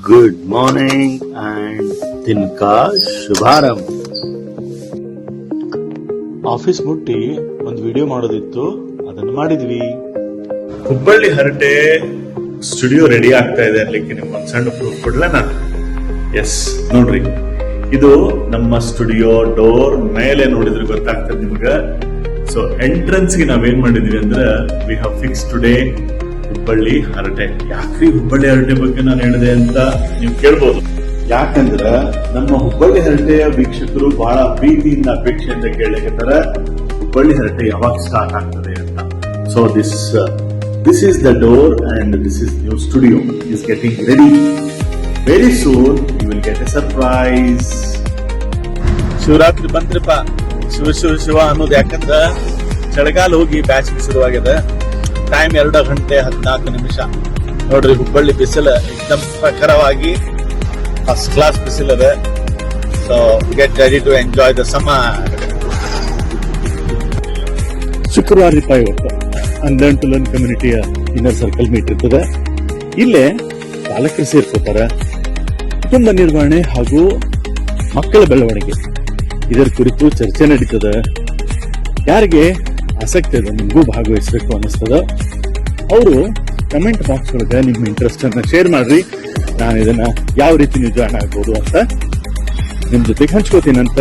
Good morning and ದಿನಕಾ ಶುಭಾರಂಭ. Office ಮುಟ್ಟಿ ಒಂದು ವಿಡಿಯೋ ಮಾಡೋದಿತ್ತು, ಅದನ್ನು ಮಾಡಿದ್ವಿ. ಹುಬ್ಬಳ್ಳಿ ಹರಟೆ ಸ್ಟುಡಿಯೋ ರೆಡಿ ಆಗ್ತಾ ಇದೆ ಅನ್ಲಿಕ್ಕೆ ನಿಮ್ಗೊಂದು ಸಣ್ಣ ಪ್ರೂಫ್ ಕೊಡ್ಲ ನಾನು. ಎಸ್ ನೋಡ್ರಿ, ಇದು ನಮ್ಮ ಸ್ಟುಡಿಯೋ ಡೋರ್ ಮೇಲೆ ನೋಡಿದ್ರೆ ಗೊತ್ತಾಗ್ತದೆ ನಿಮ್ಗ. ಸೊ ಎಂಟ್ರೆನ್ಸ್ ಗೆ ನಾವೇನ್ ಮಾಡಿದ್ವಿ ಅಂದ್ರೆ we have fix today Hubballi ಹರಟೆ. ಯಾಕ್ರಿ ಹುಬ್ಬಳ್ಳಿ ಹರಟೆ ಬಗ್ಗೆ ನಾನು ಹೇಳಿದೆ ಅಂತ ನೀವು ಕೇಳ್ಬೋದು. ಯಾಕಂದ್ರ ನಮ್ಮ ಹುಬ್ಬಳ್ಳಿ ಹರಟೆಯ ವೀಕ್ಷಕರು ಬಹಳ ಪ್ರೀತಿಯಿಂದ ಅಪೇಕ್ಷೆಯಿಂದ ಕೇಳಲಿಕ್ಕೆತ್ತಾರ ಹುಬ್ಬಳ್ಳಿ ಹರಟೆ ಯಾವಾಗ ಸ್ಟಾರ್ಟ್ ಆಗ್ತದೆ ಅಂತ. So this is the door and this is new studio is getting ready. Very soon you will get a surprise. Shivaratri ಬಂದ್ರಪ್ಪ, ಶಿವ ಶಿವ ಶಿವ ಅನ್ನೋದು. ಯಾಕಂದ್ರ ಚಳಿಗಾಲ ಹೋಗಿ ಬ್ಯಾಸಿಗೆ ಶುರುವಾಗಿದೆ. ಟೈಮ್ 2:14 ನೋಡ್ರಿ. ಹುಬ್ಬಳ್ಳಿ ಬಿಸಿಲು ಎಕ್ದಮ್ ಪ್ರಖರವಾಗಿ ಫಸ್ಟ್ ಕ್ಲಾಸ್ ಬಿಸಿಲಿದೆ. So get ready to enjoy the summer. ಶುಕ್ರವಾರ ಇವತ್ತು ಅನ್ಲರ್ನ್ ಟು ಲರ್ನ್ ಕಮ್ಯುನಿಟಿಯ ಇನ್ನರ್ ಸರ್ಕಲ್ ಮೀಟ್ ಇರ್ತದೆ. ಇಲ್ಲೇ ಪಾಲಕರು ಸೇರ್ಕೋತಾರೆ. ಕುಟುಂಬ ನಿರ್ವಹಣೆ ಹಾಗೂ ಮಕ್ಕಳ ಬೆಳವಣಿಗೆ ಇದರ ಕುರಿತು ಚರ್ಚೆ ನಡೀತದೆ. ಯಾರಿಗೆ ಆಸಕ್ತಿ ಇದೆ, ನಿಮಗೂ ಭಾಗವಹಿಸಬೇಕು ಅನ್ನಿಸ್ತದ, ಅವರು ಕಮೆಂಟ್ ಬಾಕ್ಸ್ ಒಳಗೆ ನಿಮ್ಮ ಇಂಟ್ರೆಸ್ಟ್ ಅನ್ನ ಶೇರ್ ಮಾಡ್ರಿ. ನಾನು ಇದನ್ನ ಯಾವ ರೀತಿ ನೀವು ಜಾಯ್ನ್ ಆಗ್ಬೋದು ಅಂತ ನಿಮ್ ಜೊತೆಗೆ ಹಂಚ್ಕೋತೀನಂತ.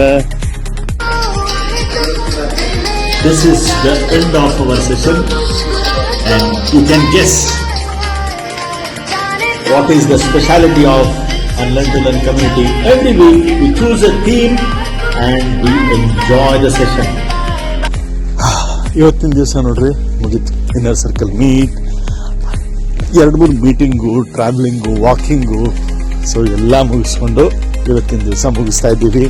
This is the end of our session and you can guess what is the speciality of Unlearn to Learn community. Every week we choose a theme and we enjoy the session. ಇವತ್ತಿನ ದಿವಸ ನೋಡ್ರಿ ಮುಗಿತು inner circle meet. 2-3 meeting, travelling, walking, so ಎಲ್ಲ ಮುಗಿಸ್ಕೊಂಡು ಇವತ್ತಿನ ದಿವಸ ಮುಗಿಸ್ತಾ ಇದ್ದೀವಿ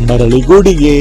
ಮರಳಿಗೂಡಿಗೆ.